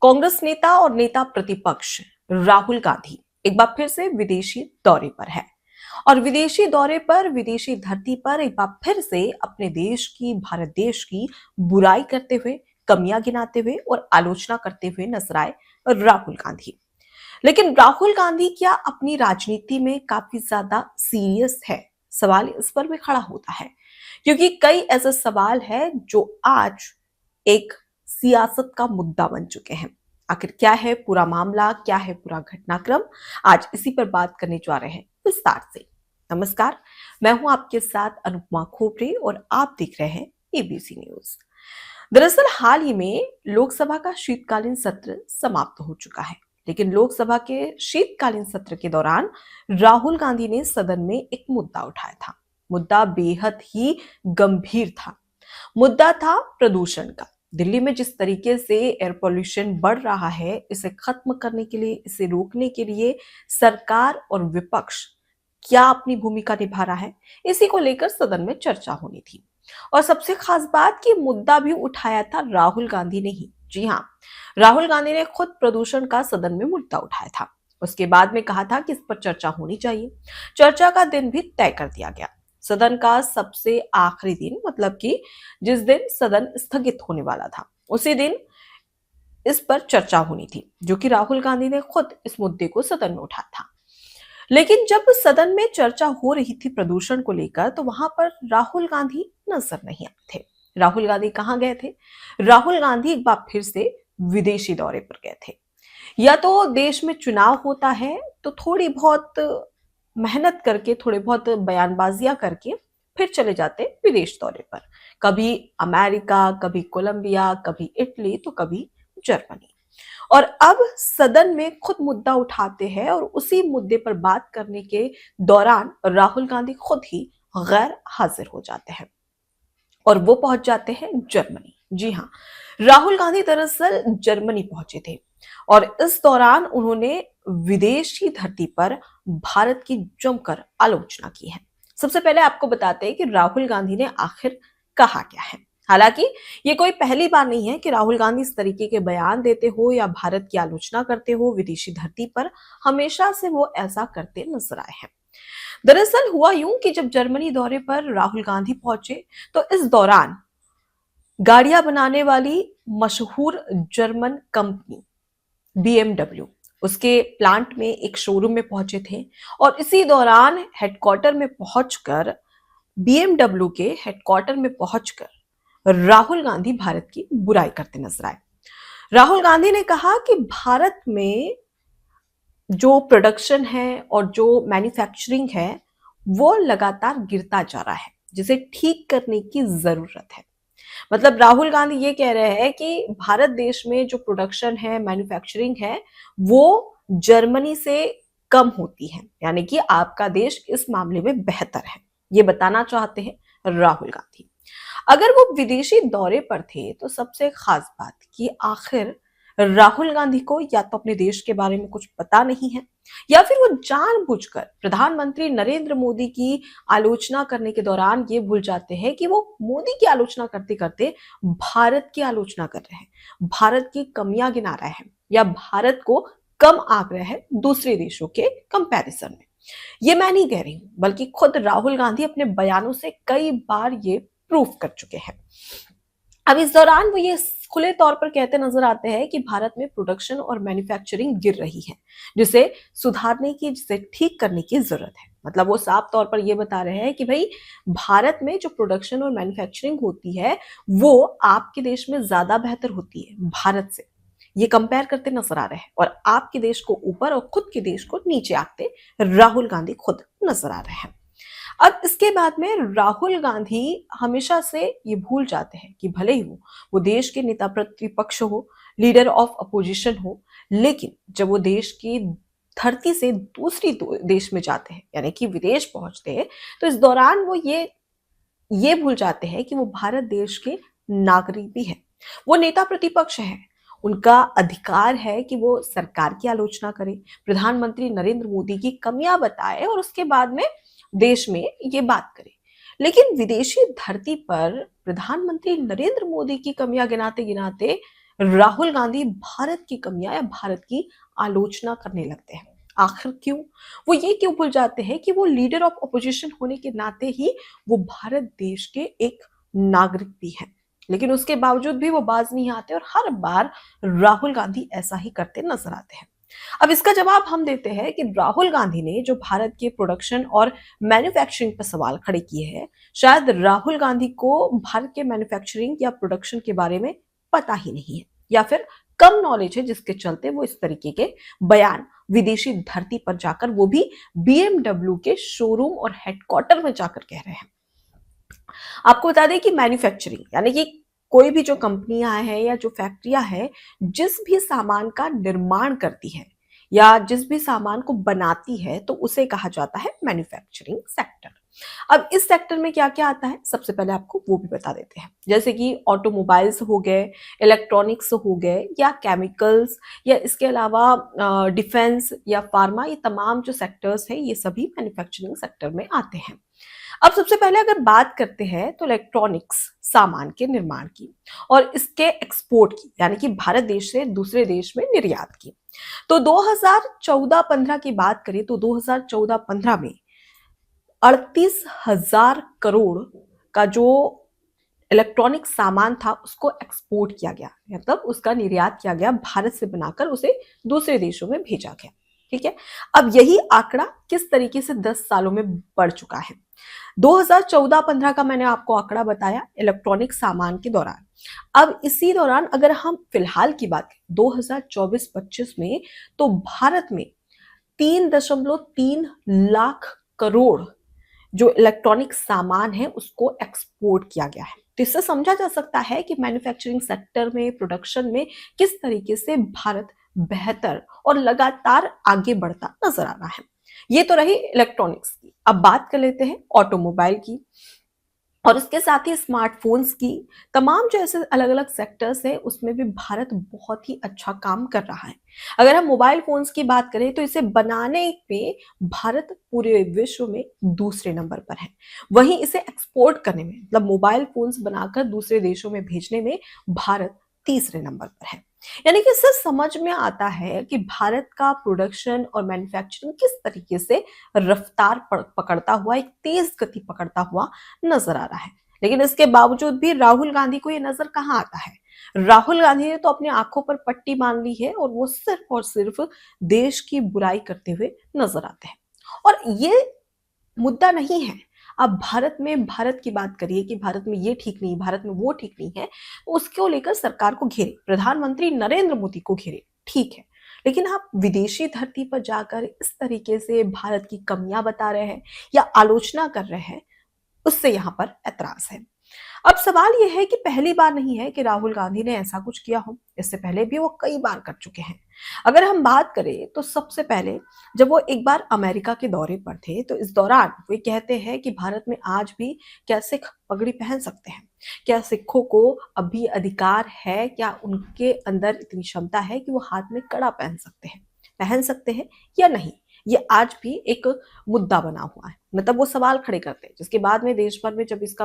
कांग्रेस नेता और नेता प्रतिपक्ष राहुल गांधी एक बार फिर से विदेशी दौरे पर है और विदेशी दौरे पर विदेशी धरती पर एक बार फिर से अपने देश की भारत देश की बुराई करते हुए, कमियां गिनाते हुए और आलोचना करते हुए नजर आए राहुल गांधी। लेकिन राहुल गांधी क्या अपनी राजनीति में काफी ज्यादा सीरियस है? सवाल इस पर भी खड़ा होता है क्योंकि कई ऐसे सवाल हैं जो आज एक सियासत का मुद्दा बन चुके हैं। आखिर क्या है पूरा मामला, क्या है पूरा घटनाक्रम? आज इसी पर बात करने जा रहे हैं विस्तार से। नमस्कार, मैं हूं आपके साथ अनुपमा खोपरे और आप देख रहे हैं एबीसी न्यूज। दरअसल हाल ही में लोकसभा का शीतकालीन सत्र समाप्त हो चुका है, लेकिन लोकसभा के शीतकालीन सत्र के दौरान राहुल गांधी ने सदन में एक मुद्दा उठाया था। मुद्दा बेहद ही गंभीर था। मुद्दा था प्रदूषण का। दिल्ली में जिस तरीके से एयर पोल्यूशन बढ़ रहा है, इसे खत्म करने के लिए, इसे रोकने के लिए सरकार और विपक्ष क्या अपनी भूमिका निभा रहा है, इसी को लेकर सदन में चर्चा होनी थी। और सबसे खास बात कि मुद्दा भी उठाया था राहुल गांधी ने ही। जी हाँ, राहुल गांधी ने खुद प्रदूषण का सदन में मुद्दा उठाया था। उसके बाद में कहा था कि इस पर चर्चा होनी चाहिए। चर्चा का दिन भी तय कर दिया गया। सदन का सबसे आखिरी दिन, मतलब कि जिस दिन सदन स्थगित होने वाला था, उसी दिन इस पर चर्चा होनी थी, जो कि राहुल गांधी ने खुद इस मुद्दे को सदन में उठाया था। लेकिन जब सदन में चर्चा हो रही थी प्रदूषण को लेकर, तो वहां पर राहुल गांधी नजर नहीं आए थे। राहुल गांधी कहाँ गए थे? राहुल गांधी एक बार फिर से विदेशी दौरे पर गए थे। या तो देश में चुनाव होता है तो थोड़ी बहुत मेहनत करके, थोड़े बहुत बयानबाजियां करके फिर चले जाते विदेश दौरे पर। कभी अमेरिका, कभी कोलंबिया, कभी इटली, तो कभी जर्मनी। और अब सदन में खुद मुद्दा उठाते हैं और उसी मुद्दे पर बात करने के दौरान राहुल गांधी खुद ही गैर हाजिर हो जाते हैं और वो पहुंच जाते हैं जर्मनी। जी हाँ, राहुल गांधी दरअसल जर्मनी पहुंचे थे और इस दौरान उन्होंने विदेशी धरती पर भारत की जमकर आलोचना की है। सबसे पहले आपको बताते हैं कि राहुल गांधी ने आखिर कहा क्या है। हालांकि ये कोई पहली बार नहीं है कि राहुल गांधी इस तरीके के बयान देते हो या भारत की आलोचना करते हो विदेशी धरती पर। हमेशा से वो ऐसा करते नजर आए हैं। दरअसल हुआ यूं कि जब जर्मनी दौरे पर राहुल गांधी पहुंचे, तो इस दौरान गाड़ियां बनाने वाली मशहूर जर्मन कंपनी BMW, उसके प्लांट में एक शोरूम में पहुंचे थे और इसी दौरान हेडक्वार्टर में पहुंचकर, BMW के हेडक्वार्टर में पहुंचकर राहुल गांधी भारत की बुराई करते नजर आए। राहुल गांधी ने कहा कि भारत में जो प्रोडक्शन है और जो मैन्युफैक्चरिंग है वो लगातार गिरता जा रहा है, जिसे ठीक करने की जरूरत है। मतलब राहुल गांधी ये कह रहे हैं कि भारत देश में जो प्रोडक्शन है, मैन्युफैक्चरिंग है, वो जर्मनी से कम होती है, यानी कि आपका देश इस मामले में बेहतर है, ये बताना चाहते हैं राहुल गांधी। अगर वो विदेशी दौरे पर थे तो सबसे खास बात कि आखिर राहुल गांधी को या तो अपने देश के बारे में कुछ पता नहीं है, या फिर वो जानबूझकर प्रधानमंत्री नरेंद्र मोदी की आलोचना करने के दौरान ये भूल जाते हैं कि वो मोदी की आलोचना करते करते भारत की आलोचना कर रहे हैं, भारत की कमियां गिना रहे हैं या भारत को कम आंक रहे हैं दूसरे देशों के कंपैरिजन में। ये मैं नहीं कह रही हूं, बल्कि खुद राहुल गांधी अपने बयानों से कई बार ये प्रूफ कर चुके हैं। अब इस दौरान वो ये खुले तौर पर कहते नजर आते हैं कि भारत में प्रोडक्शन और मैन्युफैक्चरिंग गिर रही है, जिसे सुधारने की, जिसे ठीक करने की जरूरत है। मतलब वो साफ तौर पर ये बता रहे हैं कि भाई भारत में जो प्रोडक्शन और मैन्युफैक्चरिंग होती है वो आपके देश में ज्यादा बेहतर होती है भारत से। ये कंपेयर करते नजर आ रहे हैं और आपके देश को ऊपर और खुद के देश को नीचे आते राहुल गांधी खुद नजर आ रहे हैं। अब इसके बाद में राहुल गांधी हमेशा से ये भूल जाते हैं कि भले ही वो देश के नेता प्रतिपक्ष हो, लीडर ऑफ अपोजिशन हो, लेकिन जब वो देश की धरती से दूसरी देश में जाते हैं, यानी कि विदेश पहुंचते हैं, तो इस दौरान वो ये भूल जाते हैं कि वो भारत देश के नागरिक भी हैं। वो नेता प्रतिपक्ष है, उनका अधिकार है कि वो सरकार की आलोचना करें, प्रधानमंत्री नरेंद्र मोदी की कमियां बताए और उसके बाद में देश में ये बात करें। लेकिन विदेशी धरती पर प्रधानमंत्री नरेंद्र मोदी की कमियां गिनाते गिनाते राहुल गांधी भारत की कमियां या भारत की आलोचना करने लगते हैं। आखिर क्यों? वो ये क्यों भूल जाते हैं कि वो लीडर ऑफ ऑपोजिशन होने के नाते ही वो भारत देश के एक नागरिक भी हैं। लेकिन उसके बावजूद भी वो बाज नहीं आते और हर बार राहुल गांधी ऐसा ही करते नजर आते हैं। अब इसका जवाब हम देते हैं कि राहुल गांधी ने जो भारत के प्रोडक्शन और मैन्युफैक्चरिंग पर सवाल खड़े किए हैं, शायद राहुल गांधी को भारत के मैन्युफैक्चरिंग या प्रोडक्शन के बारे में पता ही नहीं है या फिर कम नॉलेज है, जिसके चलते वो इस तरीके के बयान विदेशी धरती पर जाकर, वो भी BMW के शोरूम और हेडक्वार्टर में जाकर कह रहे हैं। आपको बता दें कि मैन्युफैक्चरिंग यानी कि कोई भी जो कंपनियां हैं या जो फैक्ट्रियां हैं, जिस भी सामान का निर्माण करती है या जिस भी सामान को बनाती है, तो उसे कहा जाता है मैन्युफैक्चरिंग सेक्टर। अब इस सेक्टर में क्या क्या आता है, सबसे पहले आपको वो भी बता देते हैं। जैसे कि ऑटोमोबाइल्स हो गए, इलेक्ट्रॉनिक्स हो गए, या केमिकल्स, या इसके अलावा डिफेंस या फार्मा, ये तमाम जो सेक्टर्स हैं ये सभी मैन्युफैक्चरिंग सेक्टर में आते हैं। अब सबसे पहले अगर बात करते हैं तो इलेक्ट्रॉनिक्स सामान के निर्माण की और इसके एक्सपोर्ट की, यानी कि भारत देश से दूसरे देश में निर्यात की। तो 2014-15 की बात करें तो 2014-15 में 38,000 करोड़ का जो इलेक्ट्रॉनिक सामान था उसको एक्सपोर्ट किया गया, मतलब उसका निर्यात किया गया, भारत से बनाकर उसे दूसरे देशों में भेजा गया। ठीक है, अब यही आंकड़ा किस तरीके से 10 सालों में बढ़ चुका है। 2014-15 का मैंने आपको आंकड़ा बताया इलेक्ट्रॉनिक सामान के दौरान। अब इसी दौरान अगर हम फिलहाल की बात करें 2024-25 में, तो भारत में 3.3 लाख करोड़ जो इलेक्ट्रॉनिक सामान है उसको एक्सपोर्ट किया गया है। तो इससे समझा जा सकता है कि मैन्युफैक्चरिंग सेक्टर में, प्रोडक्शन में किस तरीके से भारत बेहतर और लगातार आगे बढ़ता नजर आ रहा है। ये तो रही इलेक्ट्रॉनिक्स की। अब बात कर लेते हैं ऑटोमोबाइल की और उसके साथ ही स्मार्टफोन्स की। तमाम जो ऐसे अलग अलग सेक्टर्स है उसमें भी भारत बहुत ही अच्छा काम कर रहा है। अगर हम मोबाइल फोन्स की बात करें तो इसे बनाने में भारत पूरे विश्व में दूसरे नंबर पर है। वहीं इसे एक्सपोर्ट करने में, मतलब मोबाइल फोन्स बनाकर दूसरे देशों में भेजने में भारत तीसरे नंबर पर है। यानी कि इससे समझ में आता है कि भारत का प्रोडक्शन और मैन्युफैक्चरिंग किस तरीके से रफ्तार पकड़ता हुआ, एक तेज गति पकड़ता हुआ नजर आ रहा है। लेकिन इसके बावजूद भी राहुल गांधी को ये नजर कहाँ आता है। राहुल गांधी ने तो अपनी आंखों पर पट्टी बांध ली है और वो सिर्फ और सिर्फ देश की बुराई करते हुए नजर आते हैं। और ये मुद्दा नहीं है। अब भारत में भारत की बात करिए कि भारत में ये ठीक नहीं, भारत में वो ठीक नहीं है, तो उसको लेकर सरकार को घेरे, प्रधानमंत्री नरेंद्र मोदी को घेरे, ठीक है। लेकिन आप विदेशी धरती पर जाकर इस तरीके से भारत की कमियां बता रहे हैं या आलोचना कर रहे हैं, उससे यहां पर ऐतराज है। अब सवाल यह है कि पहली बार नहीं है कि राहुल गांधी ने ऐसा कुछ किया हो, इससे पहले भी वो कई बार कर चुके हैं। अगर हम बात करें तो सबसे पहले जब वो एक बार अमेरिका के दौरे पर थे, तो इस दौरान वे कहते हैं कि भारत में आज भी क्या सिख पगड़ी पहन सकते हैं, क्या सिखों को अभी अधिकार है, क्या उनके अंदर इतनी क्षमता है कि वो हाथ में कड़ा पहन सकते हैं या नहीं। ये आज भी एक मुद्दा बना हुआ है, मतलब वो सवाल खड़े करते हैं, जिसके बाद में देश भर में जब इसका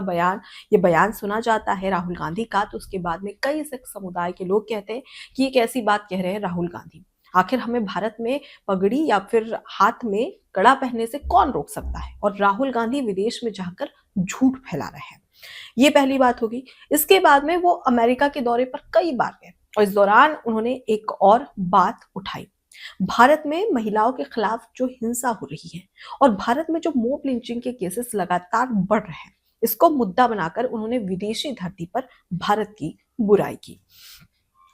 ये बयान सुना जाता है राहुल गांधी का, तो उसके बाद में कई सिख समुदाय के लोग कहते हैं कि ये कैसी बात कह रहे हैं राहुल गांधी। आखिर हमें भारत में पगड़ी या फिर हाथ में कड़ा पहनने से कौन रोक सकता है, और राहुल गांधी विदेश में जाकर झूठ फैला रहे हैं। ये पहली बात होगी। इसके बाद में वो अमेरिका के दौरे पर कई बार गए और इस दौरान उन्होंने एक और बात उठाई। भारत में महिलाओं के खिलाफ जो हिंसा हो रही है और भारत में जो मॉब लिंचिंग के केसेस लगातार बढ़ रहे हैं, इसको मुद्दा बनाकर उन्होंने विदेशी धरती पर भारत की बुराई की।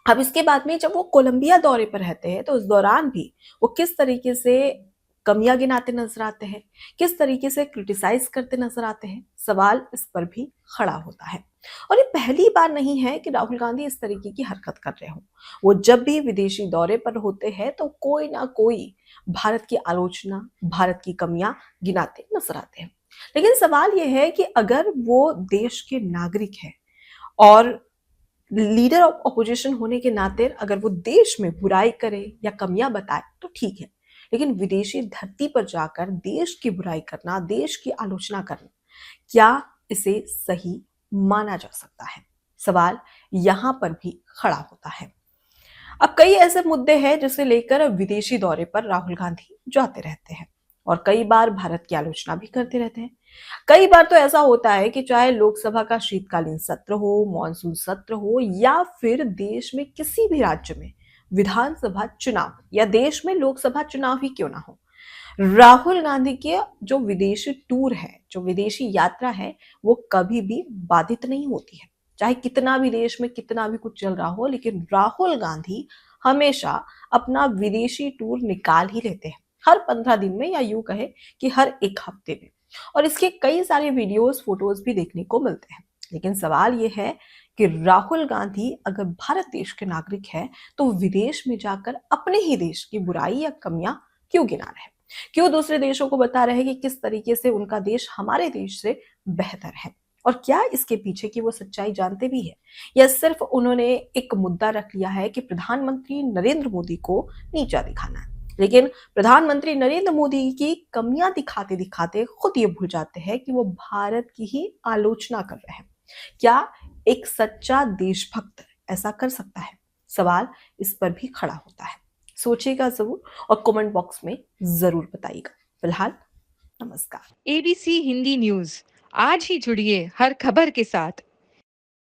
अब इसके बाद में जब वो कोलंबिया दौरे पर रहते हैं, तो उस दौरान भी वो किस तरीके से कमियां गिनाते नजर आते हैं, किस तरीके से क्रिटिसाइज करते नजर आते हैं, सवाल इस पर भी खड़ा होता है। और ये पहली बार नहीं है कि राहुल गांधी इस तरीके की हरकत कर रहे हो। वो जब भी विदेशी दौरे पर होते हैं तो कोई ना कोई भारत की आलोचना, भारत की कमियां गिनाते नजर आते हैं। लेकिन सवाल यह है कि अगर वो देश के नागरिक हैं और लीडर ऑफ ऑपोजिशन होने के नाते अगर वो देश में बुराई करे या कमियां बताए तो ठीक है, लेकिन विदेशी धरती पर जाकर देश की बुराई करना, देश की आलोचना करना, क्या इसे सही माना जा सकता है? सवाल यहाँ पर भी खड़ा होता है। अब कई ऐसे मुद्दे हैं जिसे लेकर विदेशी दौरे पर राहुल गांधी जाते रहते हैं और कई बार भारत की आलोचना भी करते रहते हैं। कई बार तो ऐसा होता है कि चाहे लोकसभा का शीतकालीन सत्र हो, मानसून सत्र हो या फिर देश में किसी भी राज्य में विधानसभा चुनाव या देश में लोकसभा चुनाव ही क्यों ना हो, राहुल गांधी के जो विदेशी टूर है, जो विदेशी यात्रा है, वो कभी भी बाधित नहीं होती है। चाहे कितना भी देश में कितना भी कुछ चल रहा हो, लेकिन राहुल गांधी हमेशा अपना विदेशी टूर निकाल ही लेते हैं, हर 15 दिन में या यूं कहे कि हर एक हफ्ते में। और इसके कई सारे वीडियोस फोटोज भी देखने को मिलते हैं। लेकिन सवाल यह है कि राहुल गांधी अगर भारत देश के नागरिक है तो विदेश में जाकर अपने ही देश की बुराई या कमियां क्यों गिना रहे हैं? क्यों दूसरे देशों को बता रहे हैं कि किस तरीके से उनका देश हमारे देश से बेहतर है? और क्या इसके पीछे की वो सच्चाई जानते भी है या सिर्फ उन्होंने एक मुद्दा रख लिया है कि प्रधानमंत्री नरेंद्र मोदी को नीचा दिखाना है? लेकिन प्रधानमंत्री नरेंद्र मोदी की कमियां दिखाते दिखाते खुद ये भूल जाते हैं कि वो भारत की ही आलोचना कर रहे हैं। क्या एक सच्चा देशभक्त ऐसा कर सकता है? सवाल इस पर भी खड़ा होता है। सोचिएगा जरूर और कमेंट बॉक्स में जरूर बताइएगा। फिलहाल नमस्कार। एबीसी हिंदी न्यूज आज ही जुड़िए हर खबर के साथ